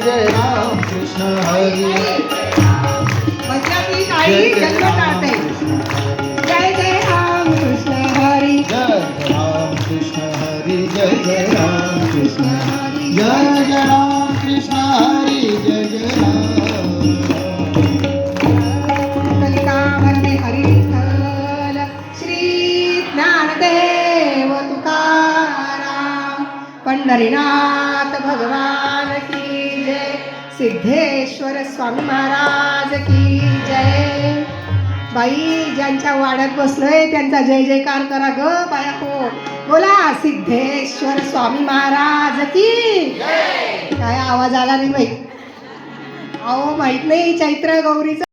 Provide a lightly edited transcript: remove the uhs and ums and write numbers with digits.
जय राम कृष्ण हरी म्हटलं काही जन्म टाळते जय जय राम कृष्ण हरी जय राम कृष्ण हरी जय जय राम कृष्ण हरी जय जय राम कृष्ण हरी जय जय राम कलिकामरणे हरी विठ्ठल श्री ज्ञानदेव तुकाराम पंढरीनाथ भगवान की जय सिद्धेश्वर स्वामी महाराज की जय बाई ज्यांच्या वाड्यात बसलोय त्यांचा जय जयकार करा ग बाया हो बोला सिद्धेश्वर स्वामी महाराज की काय आवाज आला नाही बाई अहो माहित नाही चैत्र गौरीचा